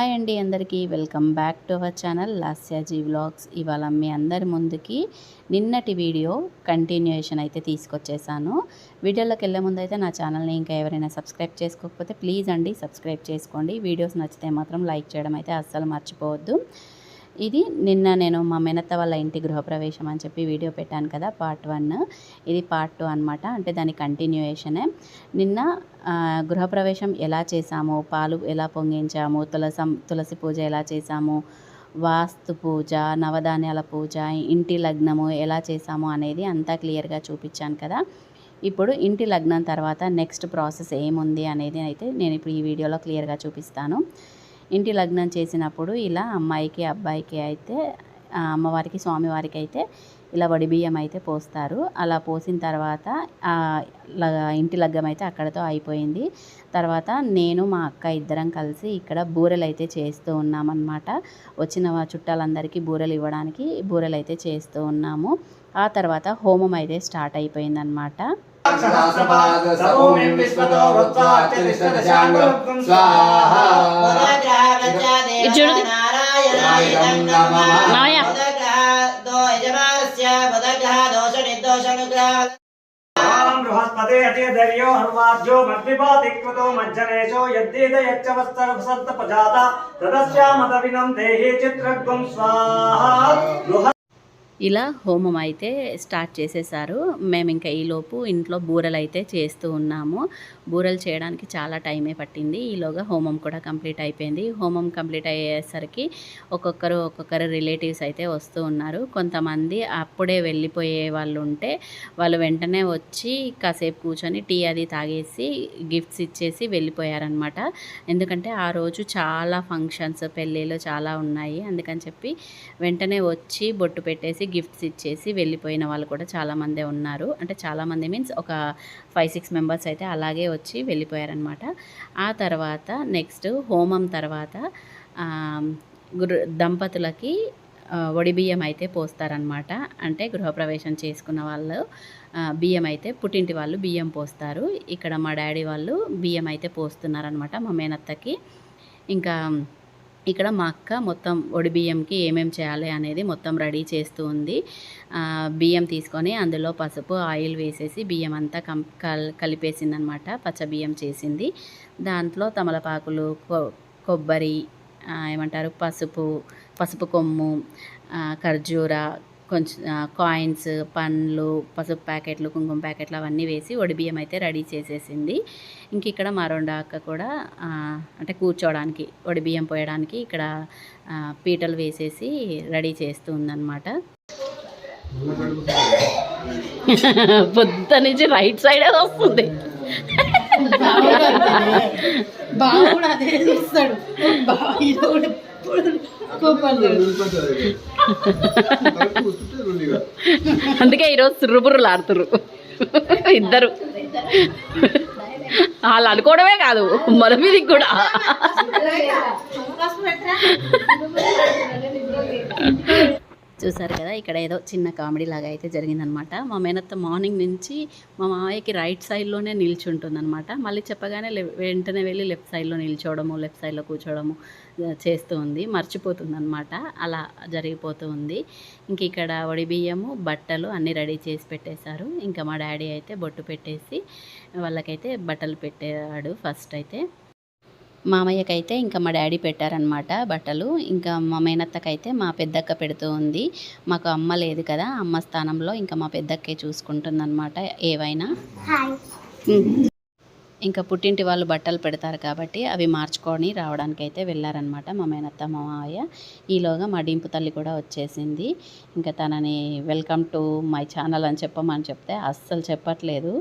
Hi అండి అందరికీ welcome back to our channel Lasyaji vlogs. ఇవాళ మీ అందరి ముందుకి నిన్నటి వీడియో కంటిన్యూయేషన్ అయితే తీసుకొచ్చేసాను. వీడియోలోకి వెళ్ళే ముందు అయితే నా ఛానల్ని ఇంకా ఎవరైనా సబ్స్క్రైబ్ చేసుకోకపోతే ప్లీజ్ అండి సబ్స్క్రైబ్ చేసుకోండి. వీడియోస్ నచ్చితే మాత్రం లైక్ చేయడం అయితే అస్సలు మర్చిపోవద్దు. ఇది నిన్న నేను మా మేనత్త వాళ్ళ ఇంటి గృహప్రవేశం అని చెప్పి వీడియో పెట్టాను కదా, పార్ట్ 1. ఇది పార్ట్ 2 అనమాట. అంటే దాని కంటిన్యూయేషనే. నిన్న గృహప్రవేశం ఎలా చేసాము, పాలు ఎలా పొంగించాము, తులసి పూజ ఎలా చేసాము, వాస్తు పూజ, నవధాన్యాల పూజ, ఇంటి లగ్నము ఎలా చేసాము అనేది అంతా క్లియర్గా చూపించాను కదా. ఇప్పుడు ఇంటి లగ్నం తర్వాత నెక్స్ట్ ప్రాసెస్ ఏముంది అనేది అయితే నేను ఇప్పుడు ఈ వీడియోలో క్లియర్గా చూపిస్తాను. ఇంటి లగ్నం చేసినప్పుడు ఇలా అమ్మాయికి అబ్బాయికి అయితే అమ్మవారికి స్వామివారికి అయితే ఇలా వడిబియ్యం అయితే పోస్తారు. అలా పోసిన తర్వాత ఇంటి లగ్గం అయితే అక్కడతో అయిపోయింది. తర్వాత నేను మా అక్క ఇద్దరం కలిసి ఇక్కడ బూరెలు అయితే చేస్తూ ఉన్నామన్నమాట. వచ్చిన చుట్టాలందరికీ బూరెలు ఇవ్వడానికి బూరెలు అయితే చేస్తూ ఉన్నాము. ఆ తర్వాత హోమం అయితే స్టార్ట్ అయిపోయిందన్నమాట. बृहस्पते अतिदर्यो हर्वाद्यो मग्निपातिकृतो मज्जनेशो यद्दीद यच्चवस्तरसप्तपजाता तदस्यामदविनं देहि चित्रग्गं स्वाहा. ఇలా హోమం అయితే స్టార్ట్ చేసేసారు. మేము ఇంకా ఈలోపు ఇంట్లో బూరెలు అయితే చేస్తూ ఉన్నాము. బూరెలు చేయడానికి చాలా టైమే పట్టింది. ఈలోగా హోమం కూడా కంప్లీట్ అయిపోయింది. హోమం కంప్లీట్ అయ్యేసరికి ఒక్కొక్కరు రిలేటివ్స్ అయితే వస్తూ ఉన్నారు. కొంతమంది అప్పుడే వెళ్ళిపోయే వాళ్ళు ఉంటే వాళ్ళు వెంటనే వచ్చి కాసేపు కూర్చొని టీ అది తాగేసి గిఫ్ట్స్ ఇచ్చేసి వెళ్ళిపోయారనమాట. ఎందుకంటే ఆ రోజు చాలా ఫంక్షన్స్ పెళ్ళిళ్ళు చాలా ఉన్నాయి. అందుకని చెప్పి వెంటనే వచ్చి బొట్టు పెట్టేసి గిఫ్ట్స్ ఇచ్చేసి వెళ్ళిపోయిన వాళ్ళు కూడా చాలామందే ఉన్నారు. అంటే చాలామంది మీన్స్ ఒక 5-6 మెంబర్స్ అయితే అలాగే వచ్చి వెళ్ళిపోయారనమాట. ఆ తర్వాత నెక్స్ట్ హోమం తర్వాత దంపతులకి వడిబియ్యం అయితే పోస్తారనమాట. అంటే గృహప్రవేశం చేసుకున్న వాళ్ళు బియ్యం అయితే పుట్టింటి వాళ్ళు బియ్యం పోస్తారు. ఇక్కడ మా డాడీ వాళ్ళు బియ్యం అయితే పోస్తున్నారనమాట మా మేనత్తకి. ఇంకా ఇక్కడ మా అక్క మొత్తం వడిబియ్యంకి ఏమేమి చేయాలి అనేది మొత్తం రెడీ చేస్తూ ఉంది. బియ్యం తీసుకొని అందులో పసుపు ఆయిల్ వేసేసి బియ్యం అంతా కలిపేసింది అనమాట. పచ్చ బియ్యం చేసింది. దాంట్లో తమలపాకులు, కొబ్బరి, ఏమంటారు పసుపు కొమ్ము, ఖర్జూర, కొంచెం కాయిన్స్, పండ్లు, పసుపు ప్యాకెట్లు, కుంకుమ ప్యాకెట్లు అవన్నీ వేసి వడిబియ్యం అయితే రెడీ చేసేసింది. ఇంక ఇక్కడ మా రెండో అక్క కూడా అంటే కూర్చోవడానికి వడిబియ్యం పోయడానికి ఇక్కడ పీటలు వేసేసి రెడీ చేస్తూ ఉందన్నమాట. పొద్దు నుంచి రైట్ సైడే వస్తుంది. అందుకే ఈరోజు సుర్రుబుర్రులు ఆడుతుర్రు ఇద్దరు. వాళ్ళు అనుకోవడమే కాదు మన మీదకి కూడా. చూసారు కదా, ఇక్కడ ఏదో చిన్న కామెడీ లాగా అయితే జరిగిందనమాట. మా మేనత్త మార్నింగ్ నుంచి మా మావయ్యకి రైట్ సైడ్లోనే నిల్చుంటుంది అనమాట. మళ్ళీ చెప్పగానే వెంటనే వెళ్ళి లెఫ్ట్ సైడ్లో నిల్చోవడము, లెఫ్ట్ సైడ్లో కూర్చోవడము చేస్తూ ఉంది. మర్చిపోతుంది అనమాట. అలా జరిగిపోతూ ఉంది. ఇంక ఇక్కడ వడిబియ్యము, బట్టలు అన్నీ రెడీ చేసి పెట్టేశారు. ఇంకా మా డాడీ అయితే బొట్టు పెట్టేసి వాళ్ళకైతే బట్టలు పెట్టాడు ఫస్ట్ అయితే. మామయ్యకైతే ఇంకా మా డాడీ పెట్టారనమాట బట్టలు. ఇంకా మా మేనత్తకైతే మా పెద్దక్క పెడుతూ ఉంది. మాకు అమ్మ లేదు కదా, అమ్మ స్థానంలో ఇంకా మా పెద్దక్కే చూసుకుంటుందన్నమాట ఏవైనా. ఇంకా పుట్టింటి వాళ్ళు బట్టలు పెడతారు కాబట్టి అవి మార్చుకొని రావడానికైతే వెళ్ళారనమాట మా మేనత్త మా మావయ్య. ఈలోగా మా డింపు తల్లి కూడా వచ్చేసింది. ఇంకా తనని వెల్కమ్ టు మై ఛానల్ అని చెప్పమని చెప్తే అస్సలు చెప్పట్లేదు.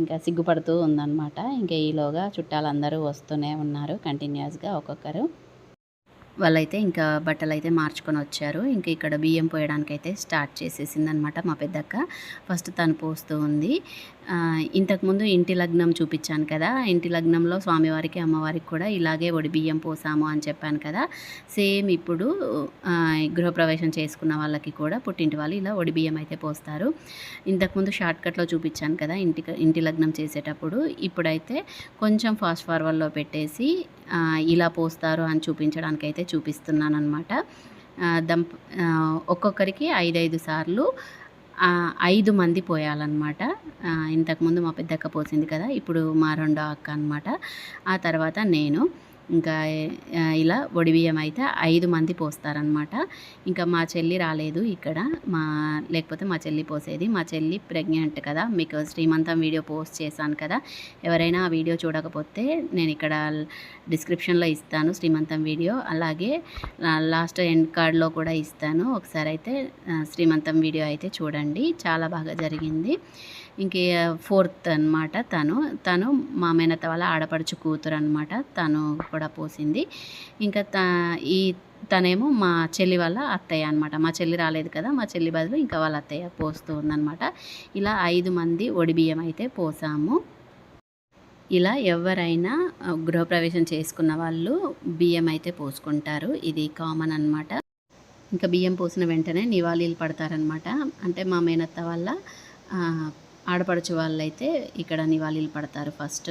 ఇంకా సిగ్గుపడుతూ ఉందన్నమాట. ఇంకా ఈలోగా చుట్టాలందరూ వస్తూనే ఉన్నారు కంటిన్యూస్గా ఒక్కొక్కరు. వాళ్ళైతే ఇంకా బట్టలు అయితే మార్చుకొని వచ్చారు. ఇంకా ఇక్కడ బియ్యం పోయడానికి అయితే స్టార్ట్ చేసేసింది అనమాట మా పెద్దక్క. ఫస్ట్ తను పోస్తూ ఉంది. ఇంతకుముందు ఇంటి లగ్నం చూపించాను కదా, ఇంటి లగ్నంలో స్వామివారికి అమ్మవారికి కూడా ఇలాగే వడి బియ్యం పోసాము అని చెప్పాను కదా. సేమ్ ఇప్పుడు గృహప్రవేశం చేసుకున్న వాళ్ళకి కూడా పుట్టింటి వాళ్ళు ఇలా వడి బియ్యం అయితే పోస్తారు. ఇంతకుముందు షార్ట్కట్లో చూపించాను కదా ఇంటి లగ్నం చేసేటప్పుడు. ఇప్పుడైతే కొంచెం ఫాస్ట్ ఫార్వర్డ్లో పెట్టేసి ఇలా పోస్తారు అని చూపించడానికైతే చూపిస్తున్నాను అనమాట. ఒక్కొక్కరికి 5 సార్లు 5 మంది పోయాలన్నమాట. ఇంతకుముందు మా పెద్దక్క పోసింది కదా, ఇప్పుడు మా రెండో అక్క అనమాట. ఆ తర్వాత నేను ఇంకా ఇలా ఒడిబియ్యం అయితే 5 మంది పోస్తారనమాట. ఇంకా మా చెల్లి రాలేదు ఇక్కడ, లేకపోతే మా చెల్లి పోసేది. మా చెల్లి ప్రెగ్నెంట్ కదా, మీకు శ్రీమంతం వీడియో పోస్ట్ చేశాను కదా. ఎవరైనా ఆ వీడియో చూడకపోతే నేను ఇక్కడ డిస్క్రిప్షన్లో ఇస్తాను శ్రీమంతం వీడియో, అలాగే లాస్ట్ ఎండ్ కార్డ్లో కూడా ఇస్తాను. ఒకసారి అయితే శ్రీమంతం వీడియో అయితే చూడండి, చాలా బాగా జరిగింది. ఇంక 4th అనమాట తను మా మేనత్త వాళ్ళ ఆడపడుచు కూతురు అనమాట. తను కూడా పోసింది. ఇంకా తనేమో మా చెల్లి వాళ్ళ అత్తయ్య అనమాట. మా చెల్లి రాలేదు కదా, మా చెల్లి బదులు ఇంకా వాళ్ళ అత్తయ్య పోస్తూ ఉందన్నమాట. ఇలా 5 మంది ఒడిబియ్యం అయితే పోసాము. ఇలా ఎవరైనా గృహప్రవేశం చేసుకున్న వాళ్ళు బియ్యం అయితే పోసుకుంటారు, ఇది కామన్ అనమాట. ఇంకా బియ్యం పోసిన వెంటనే నివాళీలు పడతారనమాట. అంటే మా మేనత్త వాళ్ళ ఆడపడుచు వాళ్ళైతే ఇక్కడ నివాళీలు పడతారు ఫస్ట్.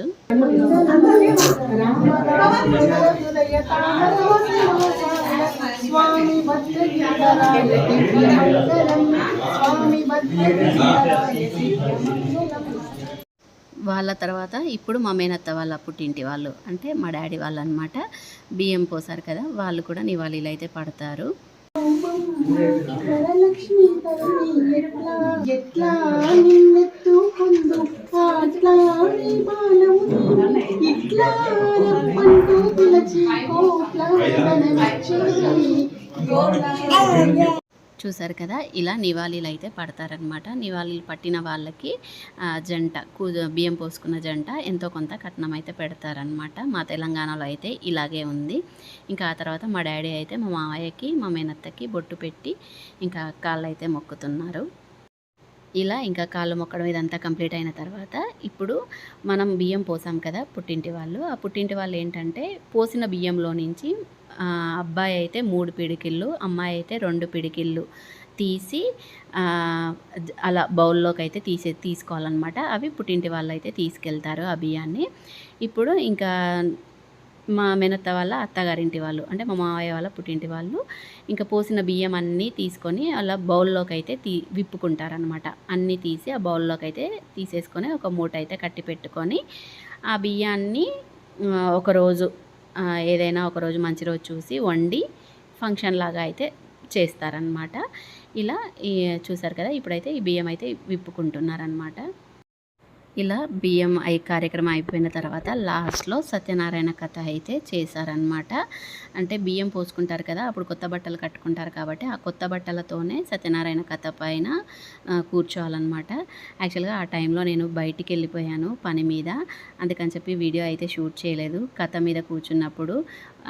వాళ్ళ తర్వాత ఇప్పుడు మా మేనత్త వాళ్ళ పుట్టింటి వాళ్ళు అంటే మా డాడీ వాళ్ళు అనమాట. బియ్యం పోసారు కదా, వాళ్ళు కూడా నివాళీలు అయితే పడతారు. వరలక్ష్మి ఎట్లా నిన్నెత్తుకుందు అట్లా ఇట్లా రమ్మంటూ పిలచి చూసారు కదా, ఇలా నివాళీలు అయితే పడతారనమాట. నివాళీలు పట్టిన వాళ్ళకి జంట బియ్యం పోసుకున్న జంట ఎంతో కొంత కట్నం అయితే పెడతారనమాట. మా తెలంగాణలో అయితే ఇలాగే ఉంది. ఇంకా ఆ తర్వాత మా డాడీ అయితే మా మావయ్యకి మా మేనత్తకి బొట్టు పెట్టి ఇంకా కాళ్ళు అయితే మొక్కుతున్నారు. ఇలా ఇంకా కాళ్ళు మొక్కడం ఇదంతా కంప్లీట్ అయిన తర్వాత ఇప్పుడు మనం బియ్యం పోసాం కదా పుట్టింటి వాళ్ళు. ఆ పుట్టింటి వాళ్ళు ఏంటంటే పోసిన బియ్యంలో నుంచి అబ్బాయి అయితే 3 పిడికిళ్ళు, అమ్మాయి అయితే 2 పిడికిళ్ళు తీసి అలా బౌల్లోకి అయితే తీసుకోవాలన్నమాట. అవి పుట్టింటి వాళ్ళు అయితే తీసుకెళ్తారు ఆ బియ్యాన్ని. ఇప్పుడు ఇంకా మా మేనత్త వాళ్ళ అత్తగారింటి వాళ్ళు అంటే మా మావయ్య వాళ్ళ పుట్టింటి వాళ్ళు ఇంకా పోసిన బియ్యం అన్నీ తీసుకొని అలా బౌల్లోకి అయితే విప్పుకుంటారనమాట. అన్నీ తీసి ఆ బౌల్లోకి అయితే తీసేసుకొని ఒక మూట అయితే కట్టి పెట్టుకొని ఆ బియ్యాన్ని ఒకరోజు ఏదైనా ఒకరోజు మంచి రోజు చూసి వండి ఫంక్షన్ లాగా అయితే చేస్తారనమాట. ఇలా చూసారు కదా, ఇప్పుడైతే ఈ బియ్యం అయితే విప్పుకుంటున్నారనమాట. ఇలా బియ్యం కార్యక్రమం అయిపోయిన తర్వాత లాస్ట్లో సత్యనారాయణ కథ అయితే చేశారనమాట. అంటే బియ్యం పోసుకుంటారు కదా, అప్పుడు కొత్త బట్టలు కట్టుకుంటారు కాబట్టి ఆ కొత్త బట్టలతోనే సత్యనారాయణ కథ పైన కూర్చోవాలన్నమాట. యాక్చువల్గా ఆ టైంలో నేను బయటికి వెళ్ళిపోయాను పని మీద, అందుకని చెప్పి వీడియో అయితే షూట్ చేయలేదు. కథ మీద కూర్చున్నప్పుడు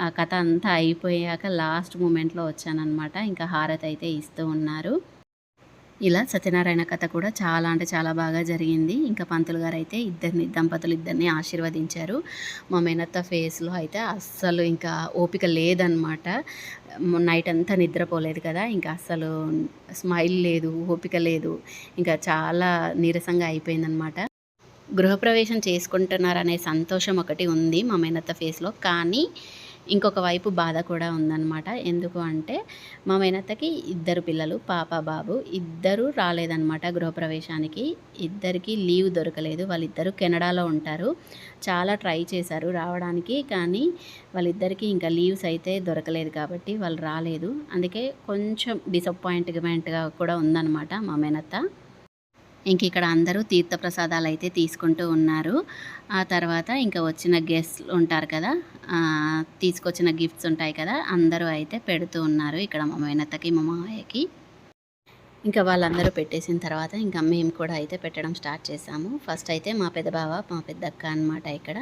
ఆ కథ అంతా అయిపోయాక లాస్ట్ మూమెంట్లో వచ్చానన్నమాట. ఇంకా హారతి అయితే ఇస్తూ ఉన్నారు. ఇలా సత్యనారాయణ కథ కూడా చాలా అంటే చాలా బాగా జరిగింది. ఇంకా పంతులు గారు అయితే దంపతులు ఇద్దరిని ఆశీర్వదించారు. మా మేనత్త ఫేస్లో అయితే అస్సలు ఇంకా ఓపిక లేదనమాట. నైట్ అంతా నిద్రపోలేదు కదా, ఇంకా అస్సలు స్మైల్ లేదు, ఓపిక లేదు, ఇంకా చాలా నీరసంగా అయిపోయిందనమాట. గృహప్రవేశం చేసుకుంటున్నారనే సంతోషం ఒకటి ఉంది మా మేనత్త ఫేస్లో, కానీ ఇంకొక వైపు బాధ కూడా ఉందన్నమాట. ఎందుకు అంటే మా మేనత్తకి 2 పిల్లలు, పాప బాబు, ఇద్దరు రాలేదన్నమాట గృహప్రవేశానికి. ఇద్దరికి లీవ్ దొరకలేదు. వాళ్ళిద్దరూ కెనడాలో ఉంటారు. చాలా ట్రై చేశారు రావడానికి, కానీ వాళ్ళిద్దరికీ ఇంకా లీవ్స్ అయితే దొరకలేదు కాబట్టి వాళ్ళు రాలేదు. అందుకే కొంచెం డిసప్పాయింట్మెంట్గా కూడా ఉందన్నమాట మా మేనత్త. ఇంక ఇక్కడ అందరూ తీర్థప్రసాదాలు అయితే తీసుకుంటూ ఉన్నారు. ఆ తర్వాత ఇంకా వచ్చిన గెస్ట్లు ఉంటారు కదా, తీసుకొచ్చిన గిఫ్ట్స్ ఉంటాయి కదా, అందరూ అయితే పెడుతూ ఉన్నారు ఇక్కడ మా మేనత్తకి మా మావయ్యకి. ఇంకా వాళ్ళందరూ పెట్టేసిన తర్వాత ఇంకా మేము కూడా అయితే పెట్టడం స్టార్ట్ చేసాము. ఫస్ట్ అయితే మా పెద్ద బావ మా పెద్దక్క అనమాట ఇక్కడ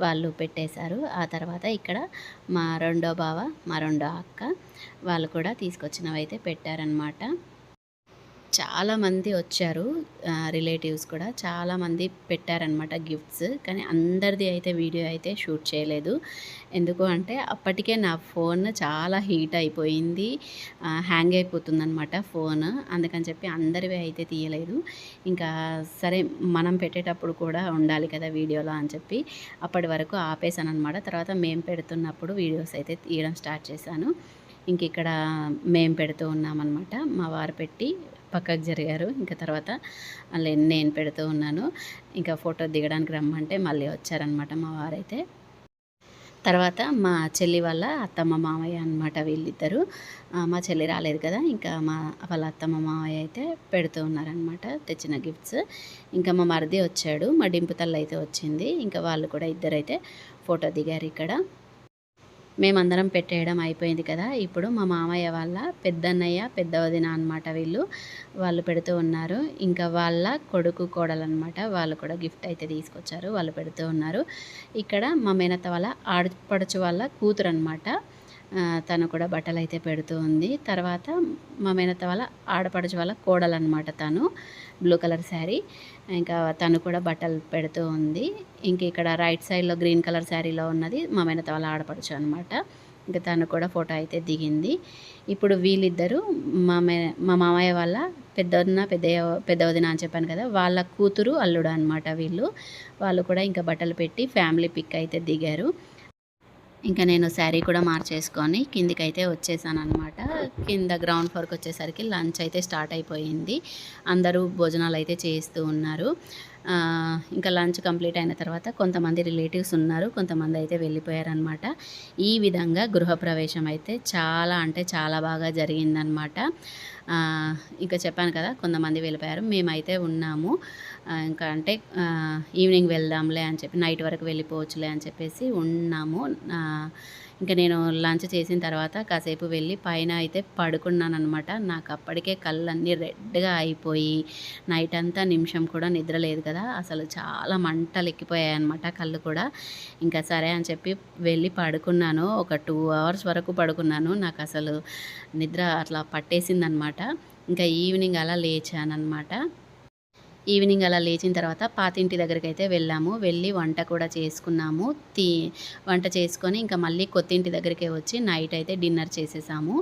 వాళ్ళు పెట్టేశారు. ఆ తర్వాత ఇక్కడ మా రెండో బావ మా రెండో అక్క వాళ్ళు కూడా తీసుకొచ్చినవి అయితే పెట్టారనమాట. చాలామంది వచ్చారు, రిలేటివ్స్ కూడా చాలామంది పెట్టారనమాట గిఫ్ట్స్. కానీ అందరిది అయితే వీడియో అయితే షూట్ చేయలేదు. ఎందుకు అంటే అప్పటికే నా ఫోన్ చాలా హీట్ అయిపోయింది, హ్యాంగ్ అయిపోతుందనమాట ఫోన్. అందుకని చెప్పి అందరివి అయితే తీయలేదు. ఇంకా సరే మనం పెట్టేటప్పుడు కూడా ఉండాలి కదా వీడియోలో అని చెప్పి అప్పటి వరకు ఆపేసాను అనమాట. తర్వాత మేము పెడుతున్నప్పుడు వీడియోస్ అయితే తీయడం స్టార్ట్ చేశాను. ఇంక ఇక్కడ మేము పెడుతూ ఉన్నామన్నమాట. మా వారు పెట్టి పక్కకు జరిగారు. ఇంకా తర్వాత నేను పెడుతూ ఉన్నాను. ఇంకా ఫోటో దిగడానికి రమ్మంటే మళ్ళీ వచ్చారనమాట మా వారైతే. తర్వాత మా చెల్లి వాళ్ళ అత్తమ్మ మామయ్య అనమాట వీళ్ళిద్దరు. మా చెల్లి రాలేదు కదా, ఇంకా వాళ్ళ అత్తమ్మ మామయ్య అయితే పెడుతూ ఉన్నారనమాట తెచ్చిన గిఫ్ట్స్. ఇంకా మా మరిది వచ్చాడు, మా డింపు తల్లి అయితే వచ్చింది. ఇంకా వాళ్ళు కూడా ఇద్దరైతే ఫోటో దిగారు ఇక్కడ. మేమందరం పెట్టేయడం అయిపోయింది కదా. ఇప్పుడు మా మామయ్య వాళ్ళ పెద్దన్నయ్య పెద్ద వదిన అనమాట వాళ్ళు పెడుతూ ఉన్నారు. ఇంకా వాళ్ళ కొడుకు కోడలు అనమాట, వాళ్ళు కూడా గిఫ్ట్ అయితే తీసుకొచ్చారు, వాళ్ళు పెడుతూ ఉన్నారు. ఇక్కడ మా మేనత్త వాళ్ళ ఆడపడుచు వాళ్ళ కూతురు అనమాట, తను కూడా బట్టలు అయితే పెడుతూ ఉంది. తర్వాత మా మేనత్త వాళ్ళ ఆడపడుచు వాళ్ళ కోడలు అనమాట, తను బ్లూ కలర్ శారీ, ఇంకా తను కూడా బట్టలు పెడుతూ ఉంది. ఇంక ఇక్కడ రైట్ సైడ్లో గ్రీన్ కలర్ శారీలో ఉన్నది మా మేనత్త వాళ్ళ ఆడపడుచు అనమాట. ఇంకా తను కూడా ఫోటో అయితే దిగింది. ఇప్పుడు వీళ్ళిద్దరూ మా మామయ్య వాళ్ళ పెద్ద వదిన అని చెప్పాను కదా, వాళ్ళ కూతురు అల్లుడు అనమాట వాళ్ళు కూడా ఇంకా బట్టలు పెట్టి ఫ్యామిలీ పిక్ అయితే దిగారు. ఇంకా నేను శారీ కూడా మార్చేసుకొని కిందికైతే వచ్చేసాను అనమాట. కింద గ్రౌండ్ ఫ్లోర్కి వచ్చేసరికి లంచ్ అయితే స్టార్ట్ అయిపోయింది. అందరూ భోజనాలు అయితే చేస్తూ ఉన్నారు. ఇంకా లంచ్ కంప్లీట్ అయిన తర్వాత కొంతమంది రిలేటివ్స్ ఉన్నారు, కొంతమంది అయితే వెళ్ళిపోయారనమాట. ఈ విధంగా గృహప్రవేశం అయితే చాలా అంటే చాలా బాగా జరిగిందనమాట. ఇంకా చెప్పాను కదా, కొంతమంది వెళ్ళిపోయారు, మేమైతే ఉన్నాము. ఇంకా అంటే ఈవినింగ్ వెళ్దాంలే అని చెప్పి, నైట్ వరకు వెళ్ళిపోవచ్చులే అని చెప్పేసి ఉన్నాము. ఇంకా నేను లంచ్ చేసిన తర్వాత కాసేపు వెళ్ళి పైన అయితే పడుకున్నాను అనమాట. నాకు అప్పటికే కళ్ళన్నీ రెడ్గా అయిపోయి నైట్ అంతా నిమిషం కూడా నిద్ర లేదు కదా, అసలు చాలా మంటలు ఎక్కిపోయాయి అనమాట కళ్ళు కూడా. ఇంకా సరే అని చెప్పి వెళ్ళి పడుకున్నాను. ఒక 2 hours వరకు పడుకున్నాను. నాకు అసలు నిద్ర అట్లా పట్టేసిందనమాట. ఇంకా ఈవినింగ్ అలా లేచానమాట. ఈవినింగ్ అలా లేచిన తర్వాత పాతింటి దగ్గరికి అయితే వెళ్ళి వంట కూడా చేసుకున్నాము. వంట చేసుకొని ఇంకా మళ్ళీ కొత్తింటి దగ్గరికి వచ్చి నైట్ అయితే డిన్నర్ చేసేసాము.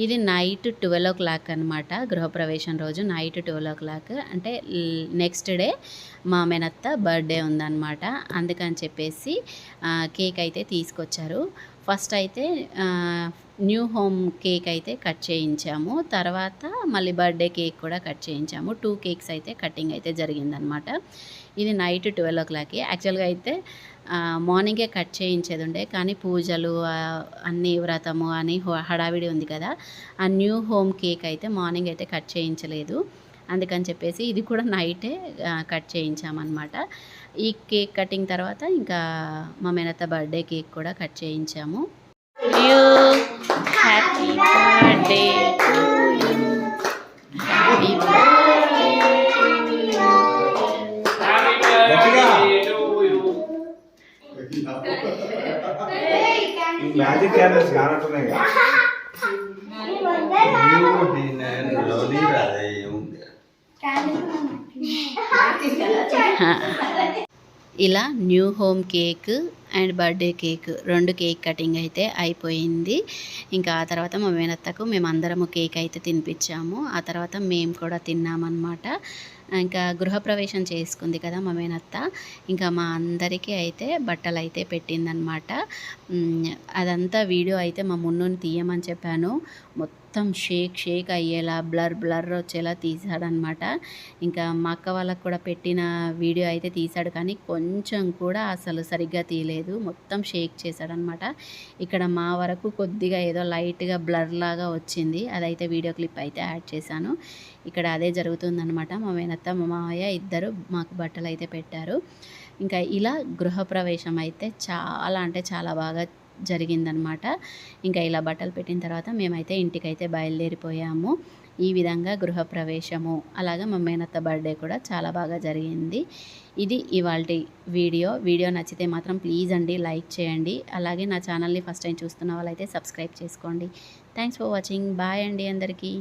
ఇది నైట్ 12 o'clock అనమాట. గృహప్రవేశం రోజు నైట్ 12 o'clock, అంటే నెక్స్ట్ డే మా మేనత్త బర్త్డే ఉందన్నమాట. అందుకని చెప్పేసి కేక్ అయితే తీసుకొచ్చారు. ఫస్ట్ అయితే న్యూ హోమ్ కేక్ అయితే కట్ చేయించాము, తర్వాత మళ్ళీ బర్త్డే కేక్ కూడా కట్ చేయించాము. 2 కేక్స్ అయితే కటింగ్ అయితే జరిగిందనమాట. ఇది నైట్ 12 o'clock. యాక్చువల్గా అయితే మార్నింగే కట్ చేయించేది ఉండే, కానీ పూజలు అన్నీ వ్రతము అని హడావిడి ఉంది కదా, ఆ న్యూ హోమ్ కేక్ అయితే మార్నింగ్ అయితే కట్ చేయించలేదు. అందుకని చెప్పేసి ఇది కూడా నైటే కట్ చేయించామన్నమాట. ఈ కేక్ కటింగ్ తర్వాత ఇంకా మా మేనత్త బర్త్డే కేక్ కూడా కట్ చేయించాము. Happy birthday to you, happy birthday to you, magic candles కానట్టున్నాయి. ఇలా new home cake and birthday cake 2 cake cutting అయితే అయిపోయింది. ఇంకా ఆ తర్వాత మా మేనత్తకు మేమందరము కేక్ అయితే తినిపించాము. ఆ తర్వాత మేము కూడా తిన్నామన్నమాట. ఇంకా గృహప్రవేశం చేసుకుంది కదా మా మేనత్త, ఇంకా మా అందరికీ అయితే బట్టలు అయితే పెట్టిందనమాట. అదంతా వీడియో అయితే మా మున్నుని తీయమని చెప్పాను. మొత్తం షేక్ అయ్యేలా బ్లర్ వచ్చేలా తీసాడనమాట. ఇంకా మా అక్క వాళ్ళకు కూడా పెట్టిన వీడియో అయితే తీశాడు, కానీ కొంచెం కూడా అసలు సరిగ్గా తీయలేదు, మొత్తం షేక్ చేశాడనమాట. ఇక్కడ మా వరకు కొద్దిగా ఏదో లైట్గా బ్లర్ లాగా వచ్చింది, అదైతే వీడియో క్లిప్ అయితే యాడ్ చేశాను. ఇక్కడ అదే జరుగుతుందనమాట. మా మేనత్త మా మావయ్య ఇద్దరు మాకు బట్టలు అయితే పెట్టారు. ఇంకా ఇలా గృహప్రవేశం అయితే చాలా అంటే చాలా బాగా జరిగిందనమాట. ఇంకా ఇలా బట్టలు పెట్టిన తర్వాత మేమైతే ఇంటికైతే బయలుదేరిపోయాము. ఈ విధంగా గృహప్రవేశము, అలాగే మా మేనత్త బర్త్డే కూడా చాలా బాగా జరిగింది. ఇది ఇవాల్టి వీడియో నచ్చితే మాత్రం ప్లీజ్ అండి లైక్ చేయండి. అలాగే నా ఛానల్ని ఫస్ట్ టైం చూస్తున్న వాళ్ళైతే సబ్స్క్రైబ్ చేసుకోండి. Thanks for watching. బాయ్ అండి అందరికీ.